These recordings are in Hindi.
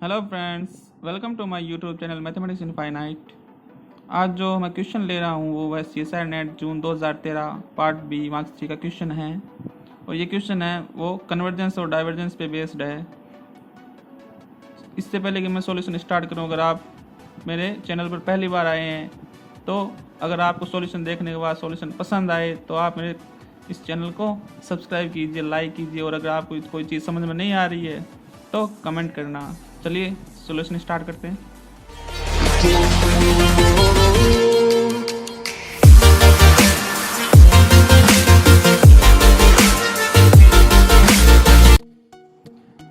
Hello friends, welcome to my YouTube channel mathematics infinite. आज जो मैं क्वेश्चन ले रहा हूँ वो CSIR NET June 2013 part B marks 3 का क्वेश्चन है। और ये क्वेश्चन है वो कन्वर्जेंस और डाइवर्जेंस पे बेस्ड है। इससे पहले कि मैं सॉल्यूशन स्टार्ट करूँ, अगर आप मेरे चैनल पर पहली बार आए हैं तो अगर आपको सॉल्यूशन देखने के बाद सॉल्यूशन पसंद आए तो आप मेरे इस चैनल को सब्सक्राइब कीजिए, लाइक कीजिए, और अगर आपको कोई चीज़ समझ में नहीं आ रही है तो कमेंट करना। चलिए सॉल्यूशन स्टार्ट करते हैं।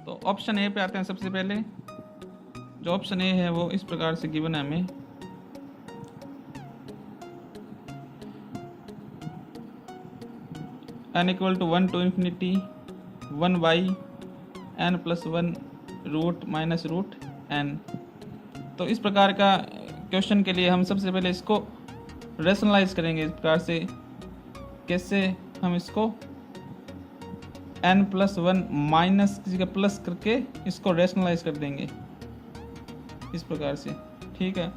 तो ऑप्शन ए पे आते हैं। सबसे पहले जो ऑप्शन ए है वो इस प्रकार से गिवन है हमें। n equal to 1 to infinity 1 by n plus 1 root minus root n। तो इस प्रकार का क्वेश्चन के लिए हम सबसे पहले इसको रेशनलाइज करेंगे। इस प्रकार से कैसे हम इसको n प्लस 1 माइनस किसी का प्लस करके इसको रेशनलाइज कर देंगे इस प्रकार से, ठीक है।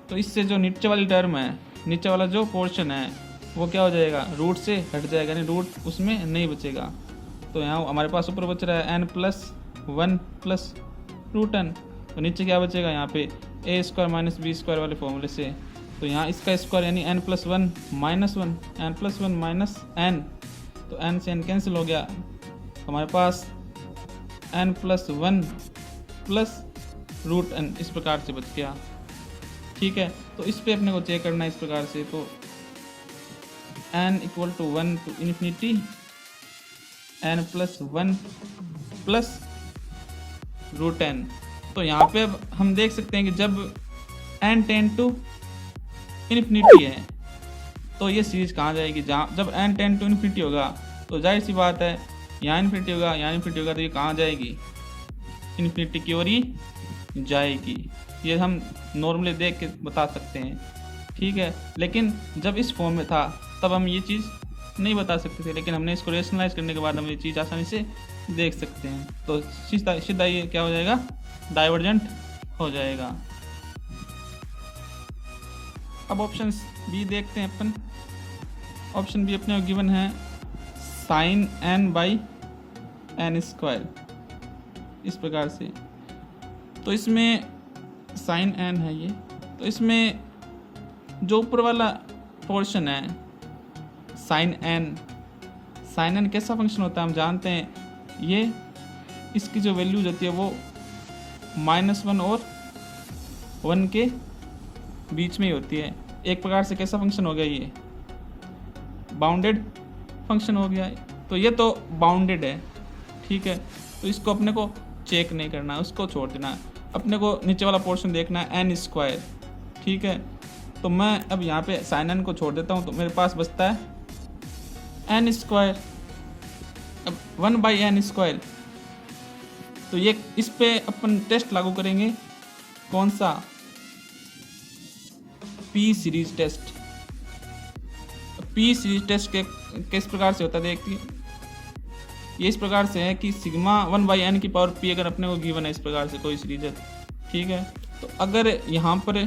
तो इससे जो नीचे वाली टर्म है, नीचे वाला जो पोर्शन है वो क्या हो जाएगा, रूट से हट जाएगा, यानी रूट उसमें नहीं बचेगा। तो यहाँ हमारे पास ऊपर बच रहा है n plus 1 plus root n, तो नीचे क्या बचेगा यहाँ पे a square minus B square वाले फॉर्मूले से। तो यहाँ इसका स्क्वायर यानी n plus 1 minus 1, n plus 1 minus n, तो n से n कैंसिल हो गया। हमारे पास n plus 1 plus root n इस प्रकार से बच गया, ठीक है। तो इस पे अपने को चेक करना है इस प्रकार से। तो n equal to 1 to infinity n plus 1 plus root n। तो यहाँ पे अब हम देख सकते हैं कि जब n टेंड टू इन्फिनिटी है तो ये सीरीज कहाँ जाएगी, जहाँ जब n टेंड टू इन्फिनिटी होगा तो जाहिर सी बात है यहाँ इन्फिनिटी होगा, यहाँ इन्फिनिटी होगा, तो ये कहाँ जाएगी, इन्फिनिटी की ओर ही जाएगी। ये हम नॉर्मली देख के बता सकते हैं, ठीक है। लेकिन जब इस फॉर्म में था तब हम ये चीज़ नहीं बता सकते थे, लेकिन हमने इसको रेशनलाइज करने के बाद हम ये चीज़ आसानी से देख सकते हैं। तो सीधा ये क्या हो जाएगा, डाइवर्जेंट हो जाएगा। अब ऑप्शन बी देखते हैं अपन। ऑप्शन बी अपने गिवन है sine n by n square इस प्रकार से। तो इसमें साइन n है ये, तो इसमें जो ऊपर वाला पोर्शन है साइन n कैसा फंक्शन होता है हम जानते हैं। ये इसकी जो वैल्यूज होती है वो -1 और 1 के बीच में ही होती है। एक प्रकार से कैसा फंक्शन हो गया, ये बाउंडेड फंक्शन हो गया। तो ये तो बाउंडेड है, ठीक है। तो इसको अपने को चेक नहीं करना है, उसको छोड़ देना है। अपने को नीचे वाला पोर्शन देखना है n स्क्वायर, ठीक है। तो मैं अब यहाँ पे साइन n को छोड़ देता हूँ, तो मेरे पास बचता है n स्क्वायर, अब 1 बाई n स्क्वायर। तो ये इस पे अपन टेस्ट लागू करेंगे, कौन सा, P series test. P series test के किस प्रकार से होता है देखिए, ये इस प्रकार से है कि सिग्मा 1 बाई n की पावर p अगर अपने को गिवन है इस प्रकार से कोई सीरीज है, ठीक है। तो अगर यहाँ पर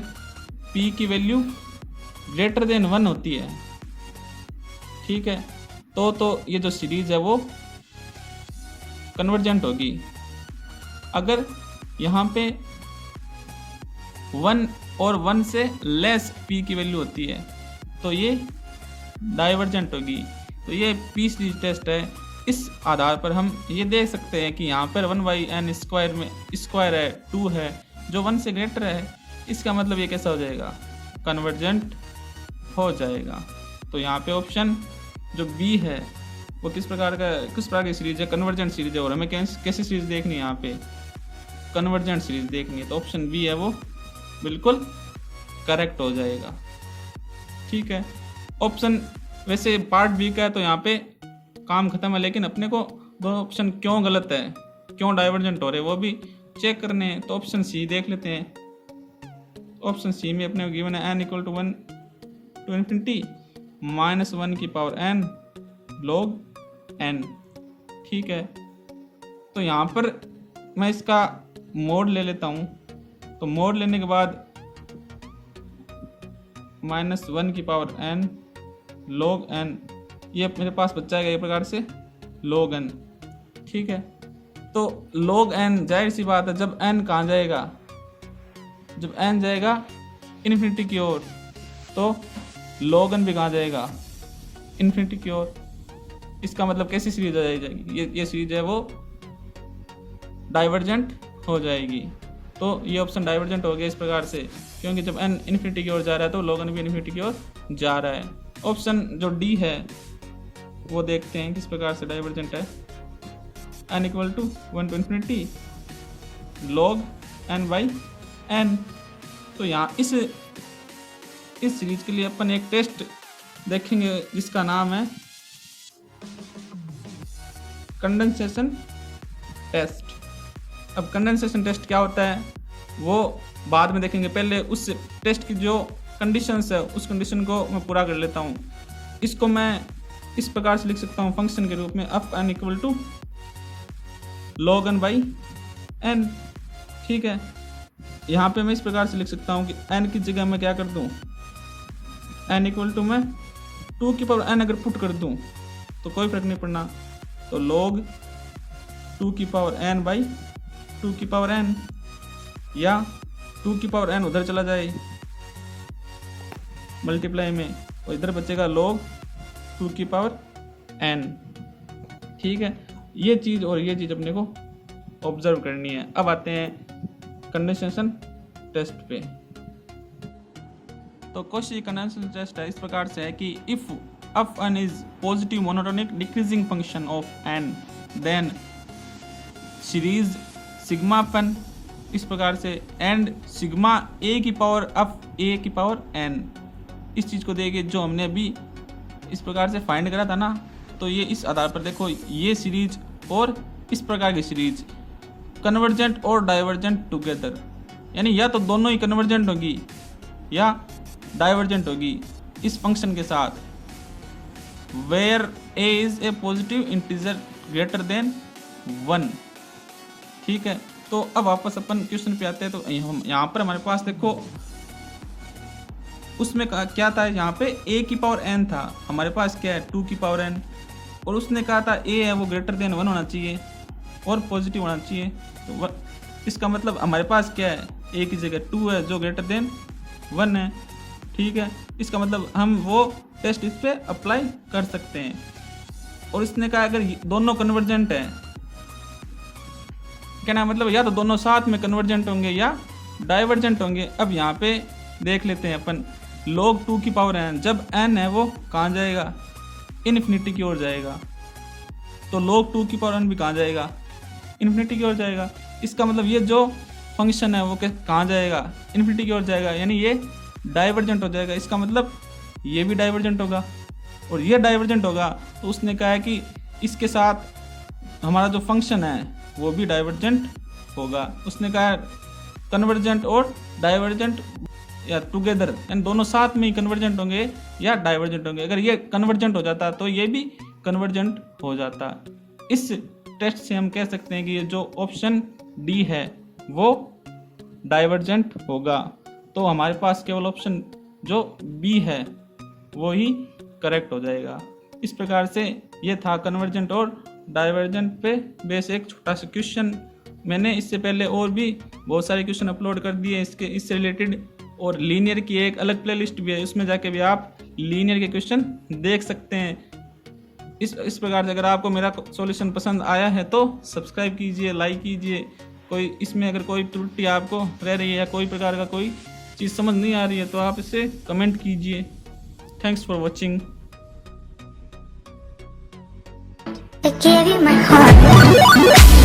p की वैल्यू ग्रेटर देन 1 होती है, ठीक है, तो ये जो सीरीज है वो कन्वर्जेंट होगी। अगर यहाँ पे 1 और 1 से लेस p की वैल्यू होती है तो ये डाइवर्जेंट होगी। तो ये पी सीरीज टेस्ट है। इस आधार पर हम ये देख सकते हैं कि यहाँ पर 1 बाई n स्क्वायर में स्क्वायर है 2 है, जो 1 से ग्रेटर है, इसका मतलब ये कैसा हो जाएगा, कन्वर्जेंट हो जाएगा। तो यहाँ पे ऑप्शन जो बी है वो किस प्रकार की सीरीज है, कन्वर्जेंट सीरीज है। और हमें कैसी सीरीज देखनी है, यहाँ पे कन्वर्जेंट सीरीज देखनी है, तो ऑप्शन बी है वो बिल्कुल करेक्ट हो जाएगा, ठीक है। ऑप्शन वैसे पार्ट बी का है तो यहाँ पे काम खत्म है, लेकिन अपने को दोनों ऑप्शन क्यों गलत है, क्यों डाइवर्जेंट हो रहे हैं वो भी चेक करने हैं। तो ऑप्शन सी देख लेते हैं। ऑप्शन सी में अपने को गिवन है n equal to 1 to infinity -1 की पावर n log n, ठीक है। तो यहाँ पर मैं इसका मोड ले लेता हूँ, तो मोड लेने के बाद -1 की पावर n log n, ये मेरे पास बच जाएगा ये प्रकार से log n। ठीक है, तो log n जाहिर सी बात है जब n कहाँ जाएगा, जब n जाएगा इन्फिनिटी की ओर, तो log n भी कहाँ जाएगा, इन्फिनिटी की ओर। इसका मतलब कैसी सीरीज आ जाएगी, ये सीरीज है वो डाइवर्जेंट हो जाएगी। तो ये ऑप्शन डाइवर्जेंट हो गया इस प्रकार से, क्योंकि जब n इन्फिनिटी की ओर जा रहा है तो log n भी इन्फिनिटी की ओर जा रहा है। ऑप्शन जो डी है वो देखते हैं किस प्रकार से डाइवर्जेंट है। n equal to 1 to infinity log n by n। तो यहाँ इस सीरीज के लिए अपन एक टेस्ट देखेंगे जिसका नाम है कंडेंसेशन टेस्ट। अब कंडेंसेशन टेस्ट क्या होता है वो बाद में देखेंगे, पहले उस टेस्ट की जो कंडीशंस है उस कंडीशन को मैं पूरा कर लेता हूँ। इसको मैं इस प्रकार से लिख सकता हूँ फंक्शन के रूप में f n equal to log n by n। ठीक है, यहाँ पे मैं इस प्रकार से लिख सकता हूँ कि n की जगह मैं क्या कर दूँ, n इक्वल टू मैं 2 की पावर n अगर पुट कर दूँ तो कोई फर्क नहीं पड़ना, तो log 2 की पावर n बाई 2 की पावर n, या 2 की पावर n उधर चला जाए मल्टीप्लाई में, और इधर बचेगा log 2 की पावर n। ठीक है, ये चीज़ और ये चीज़ अपने को ऑब्जर्व करनी है। अब आते हैं कंडेंसेशन टेस्ट पे। तो क्वेश्चन कंडेंसेशन टेस्ट है इस प्रकार से है कि if f n is positive monotonic decreasing function of n then series sigma अपन इस प्रकार से एंड सिग्मा a की पावर एफ a की पावर n, इस चीज़ को देके जो हमने अभी इस प्रकार से फाइंड करा था ना, तो ये इस आधार पर देखो ये सीरीज और इस प्रकार की सीरीज कन्वर्जेंट और डाइवर्जेंट टुगेदर, यानी या तो दोनों ही कन्वर्जेंट होगी या डाइवर्जेंट होगी इस फंक्शन के साथ, where a is a positive integer greater than 1। ठीक है, तो अब वापस अपन क्वेश्चन पे आते हैं। तो यहाँ पर हमारे पास देखो उसमें क्या था, यहाँ पे a की पावर n था, हमारे पास क्या है 2 की पावर n, और उसने कहा था a है वो ग्रेटर देन 1 होना चाहिए और पॉजिटिव होना चाहिए। तो इसका मतलब हमारे पास क्या है, a की जगह 2 है जो ग्रेटर देन 1 है। ठीक है, इसका मतलब हम वो टेस्ट इस पे अप्लाई कर सकते हैं। और इसने कहा अगर दोनों कन्वर्जेंट है, कहना मतलब या तो दोनों साथ में कन्वर्जेंट होंगे या डाइवर्जेंट होंगे। अब यहाँ पे देख लेते हैं अपन log 2 की पावर n, जब n है वो कहाँ जाएगा, इन्फिनिटी की ओर जाएगा, तो log 2 की पावर n भी कहाँ जाएगा, इन्फिनिटी की ओर जाएगा। इसका मतलब ये जो फंक्शन है वो कहाँ जाएगा, इन्फिनिटी की ओर जाएगा, यानी ये डाइवर्जेंट हो जाएगा। इसका मतलब ये भी डाइवर्जेंट होगा और ये डाइवर्जेंट होगा, तो उसने कहा है कि इसके साथ हमारा जो फंक्शन है वो भी डाइवर्जेंट होगा। उसने कहा कन्वर्जेंट और डाइवर्जेंट या टुगेदर, यानी दोनों साथ में ही कन्वर्जेंट होंगे या डाइवर्जेंट होंगे। अगर ये कन्वर्जेंट हो जाता तो ये भी कन्वर्जेंट हो जाता। इस टेस्ट से हम कह सकते हैं कि ये जो ऑप्शन डी है वो डाइवर्जेंट होगा। तो हमारे पास केवल ऑप्शन जो बी है वो ही करेक्ट हो जाएगा। इस प्रकार से ये था कन्वर्जेंट और डाइवर्जेंट पे बेस एक छोटा सा क्वेश्चन। मैंने इससे पहले और भी बहुत सारे क्वेश्चन अपलोड कर दिए इससे रिलेटेड, और लीनियर की एक अलग प्लेलिस्ट भी है, उसमें जाके भी आप लीनियर के क्वेश्चन देख सकते हैं। इस प्रकार से अगर आपको मेरा सॉल्यूशन पसंद आया है तो सब्सक्राइब कीजिए, लाइक कीजिए। कोई इसमें अगर कोई त्रुटि आपको रह रही है या कोई प्रकार का कोई चीज़ समझ नहीं आ रही है तो आप इसे कमेंट कीजिए। Thanks for watching. I gave you my heart.